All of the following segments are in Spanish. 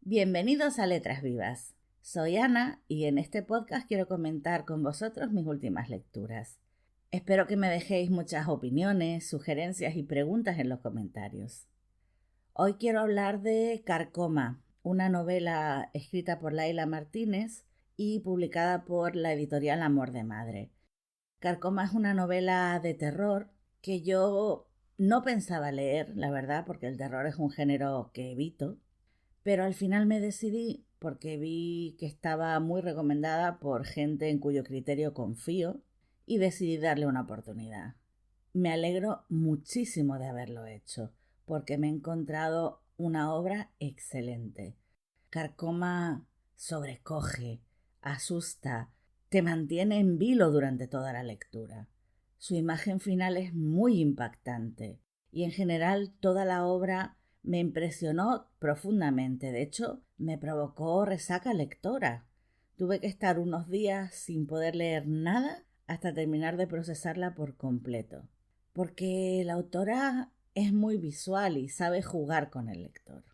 Bienvenidos a Letras Vivas. Soy Ana y en este podcast quiero comentar con vosotros mis últimas lecturas. Espero que me dejéis muchas opiniones, sugerencias y preguntas en los comentarios. Hoy quiero hablar de Carcoma, una novela escrita por Laila Martínez y publicada por la editorial Amor de Madre. Carcoma es una novela de terror que yo no pensaba leer, la verdad, porque el terror es un género que evito. Pero al final me decidí porque vi que estaba muy recomendada por gente en cuyo criterio confío y decidí darle una oportunidad. Me alegro muchísimo de haberlo hecho porque me he encontrado una obra excelente. Carcoma sobrecoge, asusta, te mantiene en vilo durante toda la lectura. Su imagen final es muy impactante y en general toda la obra me impresionó profundamente. De hecho, me provocó resaca lectora. Tuve que estar unos días sin poder leer nada hasta terminar de procesarla por completo. Porque la autora es muy visual y sabe jugar con el lector.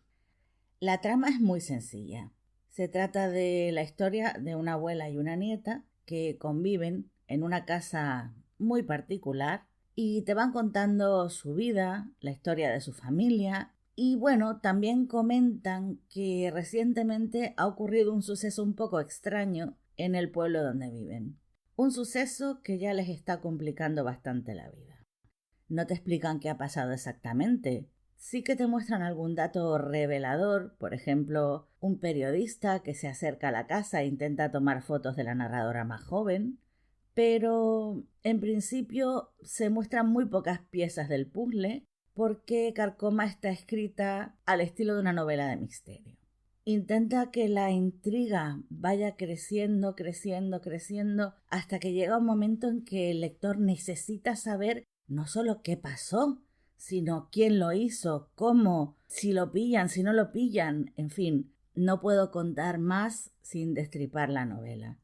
La trama es muy sencilla. Se trata de la historia de una abuela y una nieta que conviven en una casa muy particular y te van contando su vida, la historia de su familia. Y bueno, también comentan que recientemente ha ocurrido un suceso un poco extraño en el pueblo donde viven. Un suceso que ya les está complicando bastante la vida. No te explican qué ha pasado exactamente. Sí que te muestran algún dato revelador, por ejemplo, un periodista que se acerca a la casa e intenta tomar fotos de la narradora más joven, pero en principio se muestran muy pocas piezas del puzzle porque Carcoma está escrita al estilo de una novela de misterio. Intenta que la intriga vaya creciendo hasta que llega un momento en que el lector necesita saber no solo qué pasó, sino quién lo hizo, cómo, si lo pillan, si no lo pillan, en fin, no puedo contar más sin destripar la novela.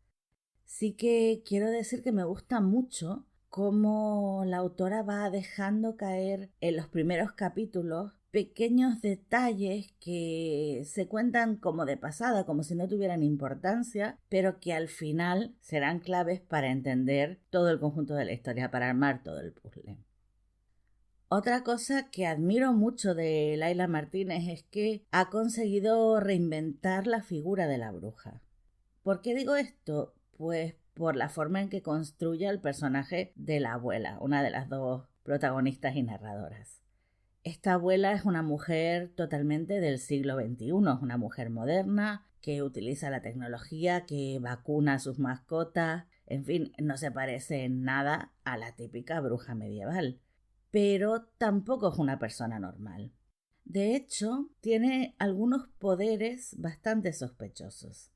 Sí que quiero decir que me gusta mucho cómo la autora va dejando caer en los primeros capítulos pequeños detalles que se cuentan como de pasada, como si no tuvieran importancia, pero que al final serán claves para entender todo el conjunto de la historia, para armar todo el puzzle. Otra cosa que admiro mucho de Laila Martínez es que ha conseguido reinventar la figura de la bruja. ¿Por qué digo esto? Pues por la forma en que construye el personaje de la abuela, una de las dos protagonistas y narradoras. Esta abuela es una mujer totalmente del siglo XXI, es una mujer moderna que utiliza la tecnología, que vacuna a sus mascotas, en fin, no se parece en nada a la típica bruja medieval, pero tampoco es una persona normal. De hecho, tiene algunos poderes bastante sospechosos.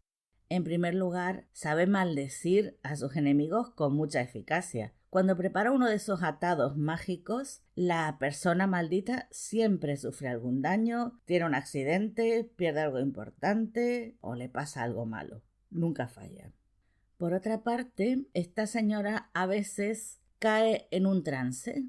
En primer lugar, sabe maldecir a sus enemigos con mucha eficacia. Cuando prepara uno de esos atados mágicos, la persona maldita siempre sufre algún daño, tiene un accidente, pierde algo importante o le pasa algo malo. Nunca falla. Por otra parte, esta señora a veces cae en un trance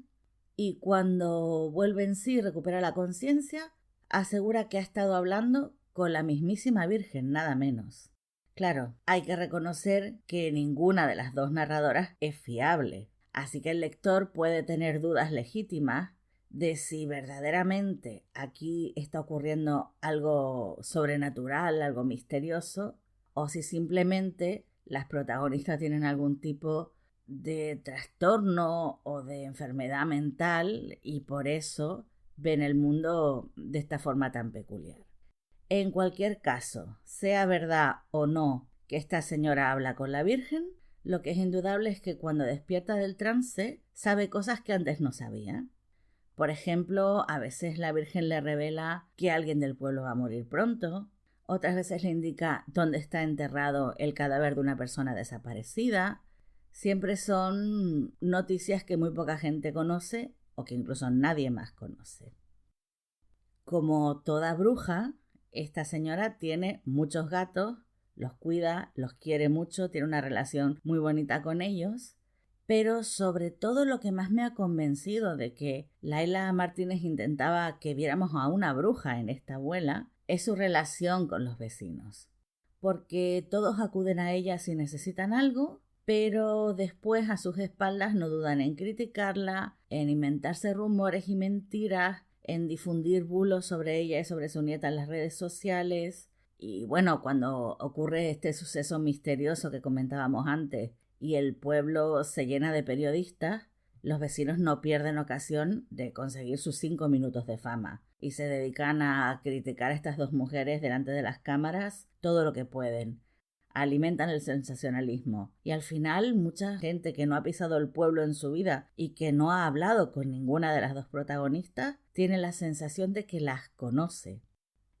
y cuando vuelve en sí y recupera la conciencia, asegura que ha estado hablando con la mismísima Virgen, nada menos. Claro, hay que reconocer que ninguna de las dos narradoras es fiable, así que el lector puede tener dudas legítimas de si verdaderamente aquí está ocurriendo algo sobrenatural, algo misterioso, o si simplemente las protagonistas tienen algún tipo de trastorno o de enfermedad mental y por eso ven el mundo de esta forma tan peculiar. En cualquier caso, sea verdad o no que esta señora habla con la Virgen, lo que es indudable es que cuando despierta del trance sabe cosas que antes no sabía. Por ejemplo, a veces la Virgen le revela que alguien del pueblo va a morir pronto, otras veces le indica dónde está enterrado el cadáver de una persona desaparecida. Siempre son noticias que muy poca gente conoce o que incluso nadie más conoce. Como toda bruja, esta señora tiene muchos gatos, los cuida, los quiere mucho, tiene una relación muy bonita con ellos, pero sobre todo lo que más me ha convencido de que Laila Martínez intentaba que viéramos a una bruja en esta abuela es su relación con los vecinos, porque todos acuden a ella si necesitan algo, pero después a sus espaldas no dudan en criticarla, en inventarse rumores y mentiras, en difundir bulos sobre ella y sobre su nieta en las redes sociales. Y bueno, cuando ocurre este suceso misterioso que comentábamos antes y el pueblo se llena de periodistas, los vecinos no pierden ocasión de conseguir sus 5 minutos de fama y se dedican a criticar a estas dos mujeres delante de las cámaras todo lo que pueden. Alimentan el sensacionalismo y al final mucha gente que no ha pisado el pueblo en su vida y que no ha hablado con ninguna de las dos protagonistas tiene la sensación de que las conoce.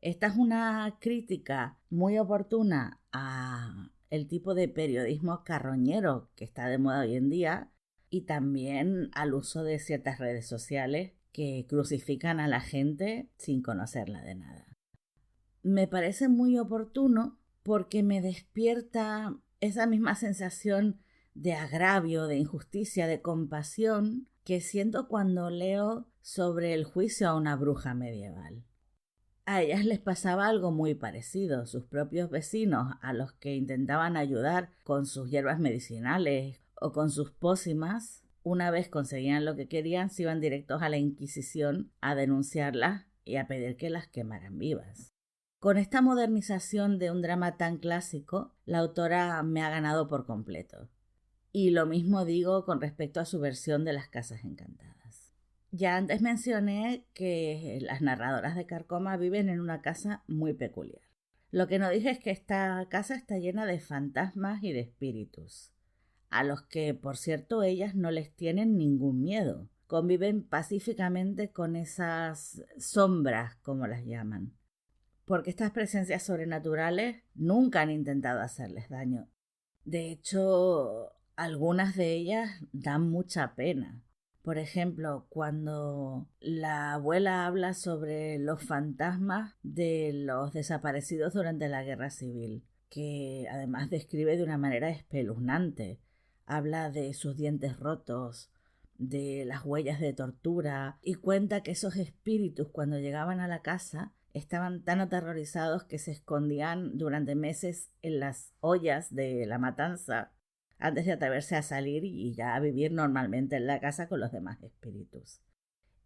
Esta es una crítica muy oportuna a el tipo de periodismo carroñero que está de moda hoy en día y también al uso de ciertas redes sociales que crucifican a la gente sin conocerla de nada. Me parece muy oportuno porque me despierta esa misma sensación de agravio, de injusticia, de compasión que siento cuando leo sobre el juicio a una bruja medieval. A ellas les pasaba algo muy parecido. Sus propios vecinos, a los que intentaban ayudar con sus hierbas medicinales o con sus pócimas, una vez conseguían lo que querían, se iban directos a la Inquisición a denunciarlas y a pedir que las quemaran vivas. Con esta modernización de un drama tan clásico, la autora me ha ganado por completo. Y lo mismo digo con respecto a su versión de Las Casas Encantadas. Ya antes mencioné que las narradoras de Carcoma viven en una casa muy peculiar. Lo que no dije es que esta casa está llena de fantasmas y de espíritus, a los que, por cierto, ellas no les tienen ningún miedo. Conviven pacíficamente con esas sombras, como las llaman, porque estas presencias sobrenaturales nunca han intentado hacerles daño. De hecho, algunas de ellas dan mucha pena. Por ejemplo, cuando la abuela habla sobre los fantasmas de los desaparecidos durante la Guerra Civil, que además describe de una manera espeluznante. Habla de sus dientes rotos, de las huellas de tortura y cuenta que esos espíritus cuando llegaban a la casa estaban tan aterrorizados que se escondían durante meses en las ollas de la matanza antes de atreverse a salir y ya a vivir normalmente en la casa con los demás espíritus.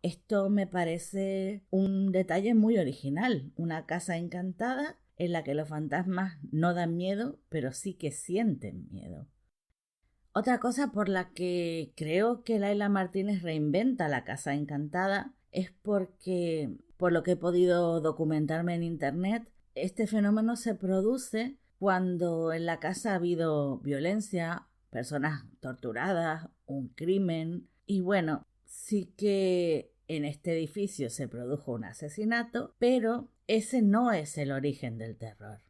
Esto me parece un detalle muy original, una casa encantada en la que los fantasmas no dan miedo, pero sí que sienten miedo. Otra cosa por la que creo que Laila Martínez reinventa la casa encantada es porque, por lo que he podido documentarme en internet, este fenómeno se produce cuando en la casa ha habido violencia, personas torturadas, un crimen y bueno, sí que en este edificio se produjo un asesinato, pero ese no es el origen del terror.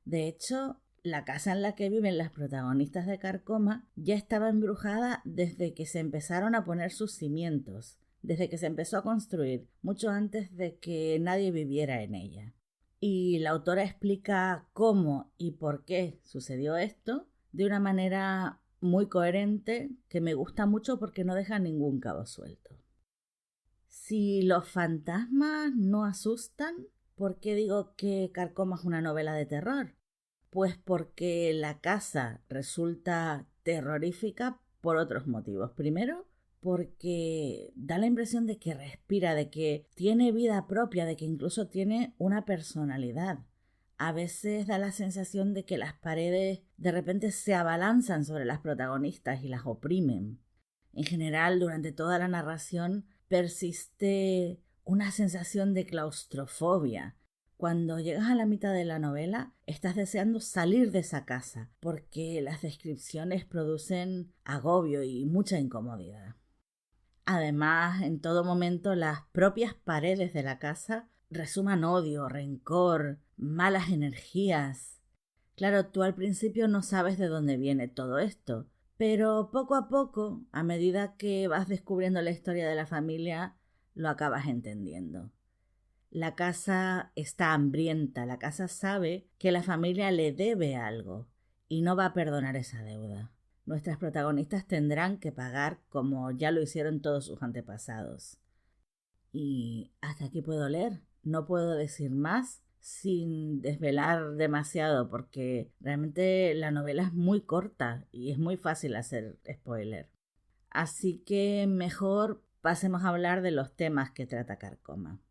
De hecho, la casa en la que viven las protagonistas de Carcoma ya estaba embrujada desde que se empezaron a poner sus cimientos, desde que se empezó a construir, mucho antes de que nadie viviera en ella. Y la autora explica cómo y por qué sucedió esto de una manera muy coherente que me gusta mucho porque no deja ningún cabo suelto. Si los fantasmas no asustan, ¿por qué digo que Carcoma es una novela de terror? Pues porque la casa resulta terrorífica por otros motivos. Primero, porque da la impresión de que respira, de que tiene vida propia, de que incluso tiene una personalidad. A veces da la sensación de que las paredes de repente se abalanzan sobre las protagonistas y las oprimen. En general, durante toda la narración persiste una sensación de claustrofobia. Cuando llegas a la mitad de la novela, estás deseando salir de esa casa, porque las descripciones producen agobio y mucha incomodidad. Además, en todo momento las propias paredes de la casa resuman odio, rencor, malas energías. Claro, tú al principio no sabes de dónde viene todo esto, pero poco a poco, a medida que vas descubriendo la historia de la familia, lo acabas entendiendo. La casa está hambrienta, la casa sabe que la familia le debe algo y no va a perdonar esa deuda. Nuestras protagonistas tendrán que pagar como ya lo hicieron todos sus antepasados. Y hasta aquí puedo leer, no puedo decir más, sin desvelar demasiado, porque realmente la novela es muy corta y es muy fácil hacer spoiler. Así que mejor pasemos a hablar de los temas que trata Carcoma.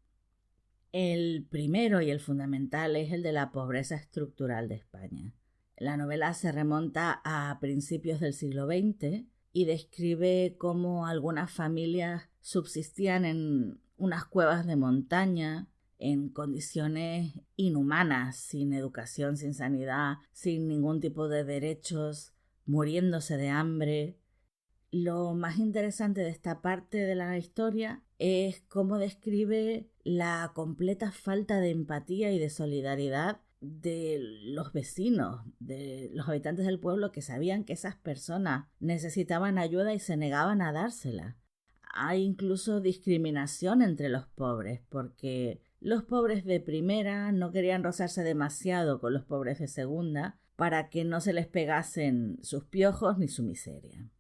El primero y el fundamental es el de la pobreza estructural de España. La novela se remonta a principios del siglo XX y describe cómo algunas familias subsistían en unas cuevas de montaña, en condiciones inhumanas, sin educación, sin sanidad, sin ningún tipo de derechos, muriéndose de hambre. Lo más interesante de esta parte de la historia es cómo describe la completa falta de empatía y de solidaridad de los vecinos, de los habitantes del pueblo, que sabían que esas personas necesitaban ayuda y se negaban a dársela. Hay incluso discriminación entre los pobres, porque los pobres de primera no querían rozarse demasiado con los pobres de segunda para que no se les pegasen sus piojos ni su miseria.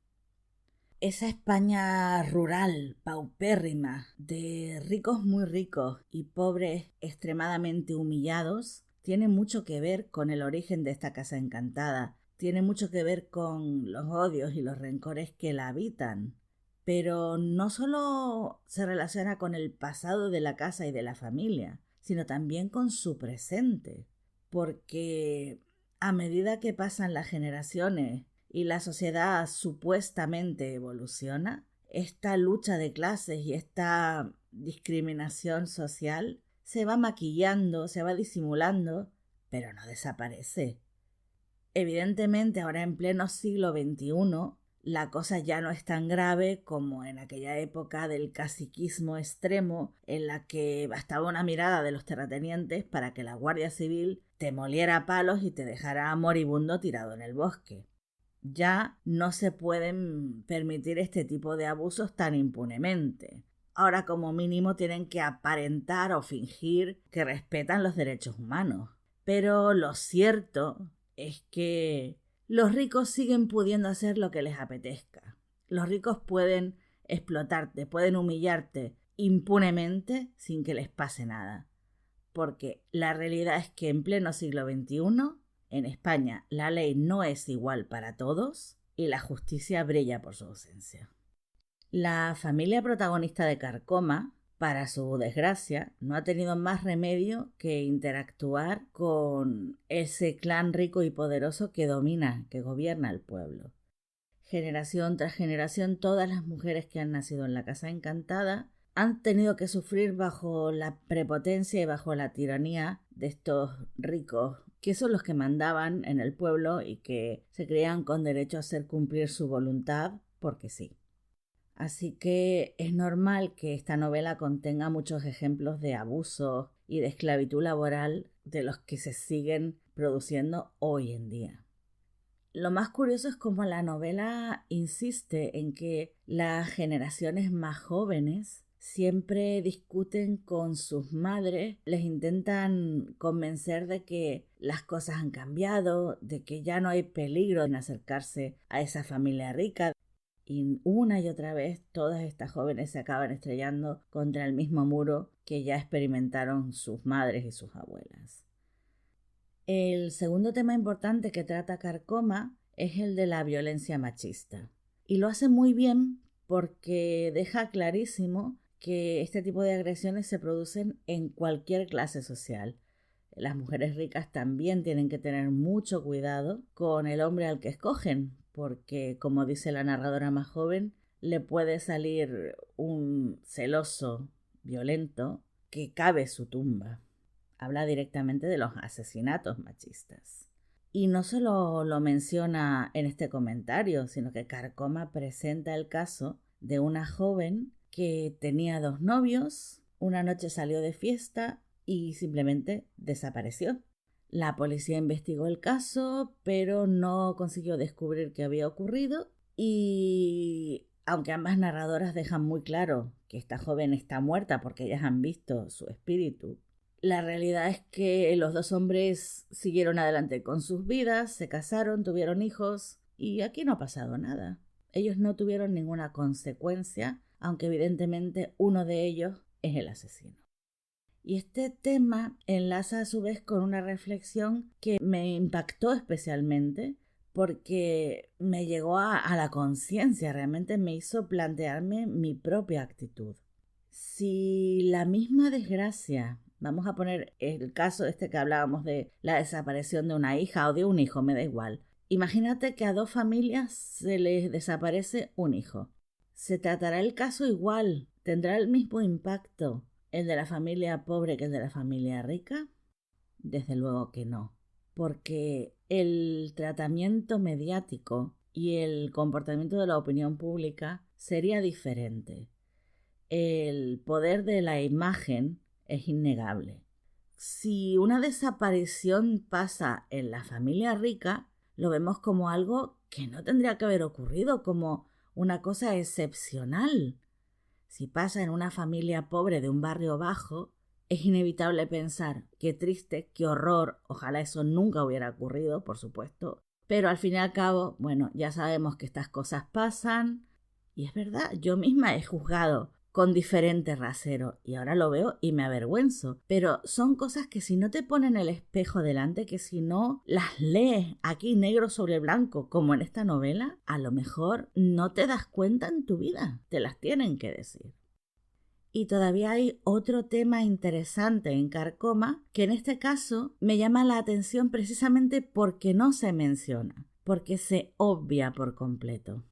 Esa España rural, paupérrima, de ricos muy ricos y pobres extremadamente humillados, tiene mucho que ver con el origen de esta casa encantada, tiene mucho que ver con los odios y los rencores que la habitan. Pero no solo se relaciona con el pasado de la casa y de la familia, sino también con su presente, porque a medida que pasan las generaciones y la sociedad supuestamente evoluciona, esta lucha de clases y esta discriminación social se va maquillando, se va disimulando, pero no desaparece. Evidentemente, ahora en pleno siglo XXI, la cosa ya no es tan grave como en aquella época del caciquismo extremo, en la que bastaba una mirada de los terratenientes para que la Guardia Civil te moliera a palos y te dejara moribundo tirado en el bosque. Ya no se pueden permitir este tipo de abusos tan impunemente. Ahora como mínimo tienen que aparentar o fingir que respetan los derechos humanos. Pero lo cierto es que los ricos siguen pudiendo hacer lo que les apetezca. Los ricos pueden explotarte, pueden humillarte impunemente sin que les pase nada. Porque la realidad es que en pleno siglo XXI, en España, la ley no es igual para todos y la justicia brilla por su ausencia. La familia protagonista de Carcoma, para su desgracia, no ha tenido más remedio que interactuar con ese clan rico y poderoso que domina, que gobierna el pueblo. Generación tras generación, todas las mujeres que han nacido en la Casa Encantada han tenido que sufrir bajo la prepotencia y bajo la tiranía de estos ricos, que son los que mandaban en el pueblo y que se creían con derecho a hacer cumplir su voluntad porque sí. Así que es normal que esta novela contenga muchos ejemplos de abuso y de esclavitud laboral de los que se siguen produciendo hoy en día. Lo más curioso es cómo la novela insiste en que las generaciones más jóvenes siempre discuten con sus madres, les intentan convencer de que las cosas han cambiado, de que ya no hay peligro en acercarse a esa familia rica. Y una y otra vez todas estas jóvenes se acaban estrellando contra el mismo muro que ya experimentaron sus madres y sus abuelas. El segundo tema importante que trata Carcoma es el de la violencia machista. Y lo hace muy bien porque deja clarísimo que este tipo de agresiones se producen en cualquier clase social. Las mujeres ricas también tienen que tener mucho cuidado con el hombre al que escogen, porque, como dice la narradora más joven, le puede salir un celoso violento que cabe su tumba. Habla directamente de los asesinatos machistas. Y no solo lo menciona en este comentario, sino que Carcoma presenta el caso de una joven que tenía 2 novios, una noche salió de fiesta y simplemente desapareció. La policía investigó el caso, pero no consiguió descubrir qué había ocurrido y aunque ambas narradoras dejan muy claro que esta joven está muerta porque ellas han visto su espíritu, la realidad es que los 2 hombres siguieron adelante con sus vidas, se casaron, tuvieron hijos y aquí no ha pasado nada. Ellos no tuvieron ninguna consecuencia, aunque evidentemente uno de ellos es el asesino. Y este tema enlaza a su vez con una reflexión que me impactó especialmente porque me llegó a la conciencia, realmente me hizo plantearme mi propia actitud. Si la misma desgracia, vamos a poner el caso este que hablábamos de la desaparición de una hija o de un hijo, me da igual. Imagínate que a dos familias se les desaparece un hijo. ¿Se tratará el caso igual? ¿Tendrá el mismo impacto el de la familia pobre que el de la familia rica? Desde luego que no, porque el tratamiento mediático y el comportamiento de la opinión pública sería diferente. El poder de la imagen es innegable. Si una desaparición pasa en la familia rica, lo vemos como algo que no tendría que haber ocurrido, como una cosa excepcional. Si pasa en una familia pobre de un barrio bajo, es inevitable pensar qué triste, qué horror, ojalá eso nunca hubiera ocurrido, por supuesto. Pero al fin y al cabo, bueno, ya sabemos que estas cosas pasan. Y es verdad, yo misma he juzgado con diferente rasero y ahora lo veo y me avergüenzo. Pero son cosas que si no te ponen el espejo delante, que si no las lees aquí negro sobre blanco, como en esta novela, a lo mejor no te das cuenta en tu vida. Te las tienen que decir. Y todavía hay otro tema interesante en Carcoma que en este caso me llama la atención precisamente porque no se menciona, porque se obvia por completo.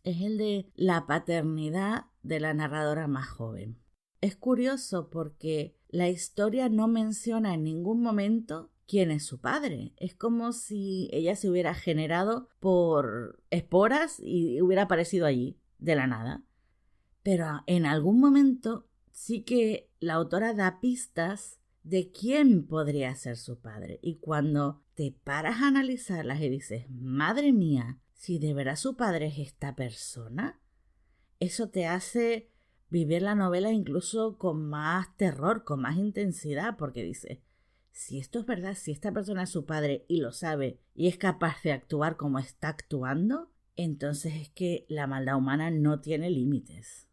Es el de la paternidad de la narradora más joven. Es curioso porque la historia no menciona en ningún momento quién es su padre. Es como si ella se hubiera generado por esporas y hubiera aparecido allí, de la nada. Pero en algún momento sí que la autora da pistas de quién podría ser su padre. Y cuando te paras a analizarlas y dices, madre mía, si de verdad su padre es esta persona, eso te hace vivir la novela incluso con más terror, con más intensidad, porque dices, si esto es verdad, si esta persona es su padre y lo sabe y es capaz de actuar como está actuando, entonces es que la maldad humana no tiene límites.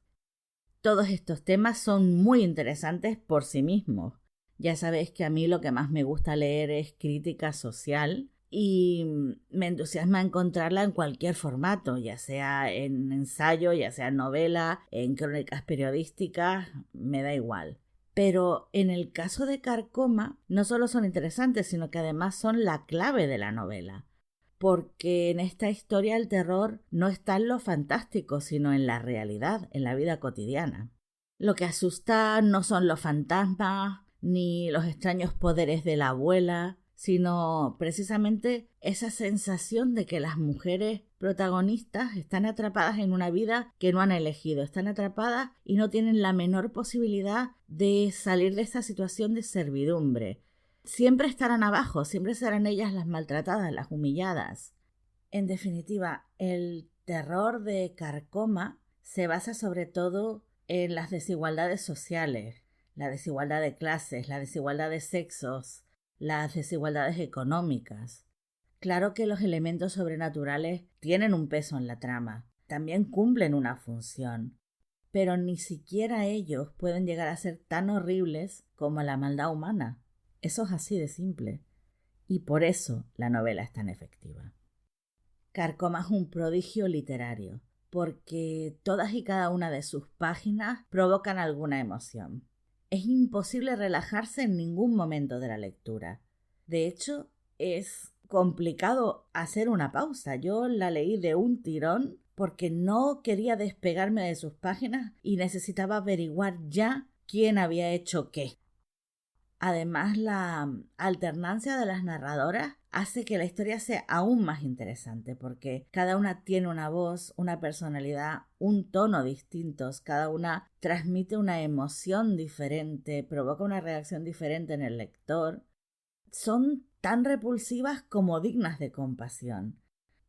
Todos estos temas son muy interesantes por sí mismos. Ya sabéis que a mí lo que más me gusta leer es crítica social y me entusiasma encontrarla en cualquier formato, ya sea en ensayo, ya sea en novela, en crónicas periodísticas, me da igual. Pero en el caso de Carcoma no solo son interesantes, sino que además son la clave de la novela. Porque en esta historia el terror no está en lo fantástico, sino en la realidad, en la vida cotidiana. Lo que asusta no son los fantasmas ni los extraños poderes de la abuela, sino precisamente esa sensación de que las mujeres protagonistas están atrapadas en una vida que no han elegido, están atrapadas y no tienen la menor posibilidad de salir de esa situación de servidumbre. Siempre estarán abajo, siempre serán ellas las maltratadas, las humilladas. En definitiva, el terror de Carcoma se basa sobre todo en las desigualdades sociales, la desigualdad de clases, la desigualdad de sexos, las desigualdades económicas. Claro que los elementos sobrenaturales tienen un peso en la trama, también cumplen una función, pero ni siquiera ellos pueden llegar a ser tan horribles como la maldad humana. Eso es así de simple. Y por eso la novela es tan efectiva. Carcoma es un prodigio literario, porque todas y cada una de sus páginas provocan alguna emoción. Es imposible relajarse en ningún momento de la lectura. De hecho, es complicado hacer una pausa. Yo la leí de un tirón porque no quería despegarme de sus páginas y necesitaba averiguar ya quién había hecho qué. Además, la alternancia de las narradoras hace que la historia sea aún más interesante porque cada una tiene una voz, una personalidad, un tono distintos, cada una transmite una emoción diferente, provoca una reacción diferente en el lector. Son tan repulsivas como dignas de compasión.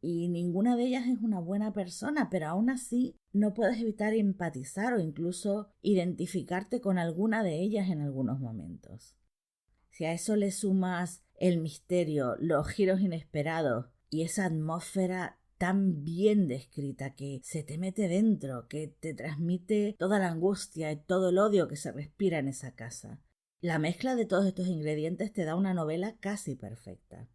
Y ninguna de ellas es una buena persona, pero aún así no puedes evitar empatizar o incluso identificarte con alguna de ellas en algunos momentos. Si a eso le sumas el misterio, los giros inesperados y esa atmósfera tan bien descrita que se te mete dentro, que te transmite toda la angustia y todo el odio que se respira en esa casa. La mezcla de todos estos ingredientes te da una novela casi perfecta.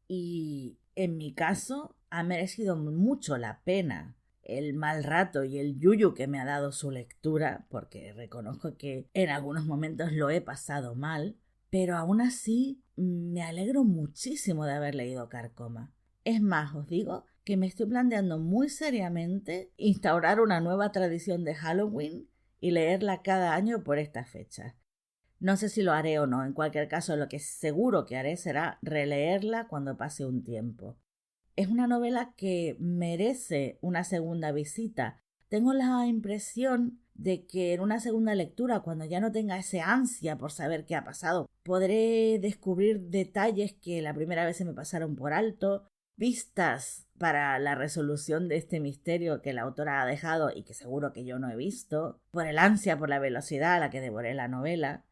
Y en mi caso ha merecido mucho la pena el mal rato y el yuyu que me ha dado su lectura, porque reconozco que en algunos momentos lo he pasado mal, pero aún así me alegro muchísimo de haber leído Carcoma. Es más, os digo que me estoy planteando muy seriamente instaurar una nueva tradición de Halloween y leerla cada año por esta fecha. No sé si lo haré o no, en cualquier caso lo que seguro que haré será releerla cuando pase un tiempo. Es una novela que merece una segunda visita. Tengo la impresión de que en una segunda lectura, cuando ya no tenga ese ansia por saber qué ha pasado, podré descubrir detalles que la primera vez se me pasaron por alto, pistas para la resolución de este misterio que la autora ha dejado y que seguro que yo no he visto, por el ansia por la velocidad a la que devoré la novela.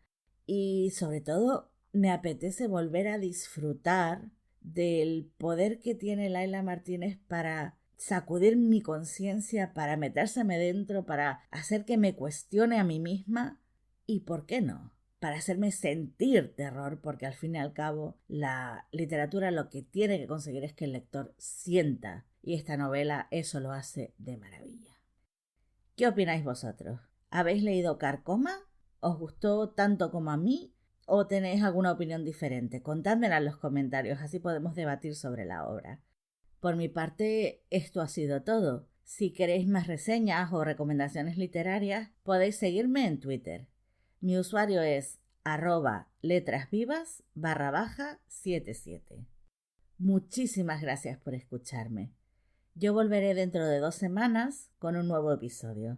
Y sobre todo me apetece volver a disfrutar del poder que tiene Laila Martínez para sacudir mi conciencia, para metérseme dentro, para hacer que me cuestione a mí misma y, ¿por qué no?, para hacerme sentir terror, porque al fin y al cabo la literatura lo que tiene que conseguir es que el lector sienta, y esta novela eso lo hace de maravilla. ¿Qué opináis vosotros? ¿Habéis leído Carcoma? ¿Os gustó tanto como a mí? ¿O tenéis alguna opinión diferente? Contádmela en los comentarios, así podemos debatir sobre la obra. Por mi parte, esto ha sido todo. Si queréis más reseñas o recomendaciones literarias, podéis seguirme en Twitter. Mi usuario es @letrasvivas_77. Muchísimas gracias por escucharme. Yo volveré dentro de 2 semanas con un nuevo episodio.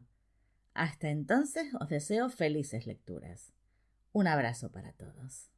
Hasta entonces os deseo felices lecturas. Un abrazo para todos.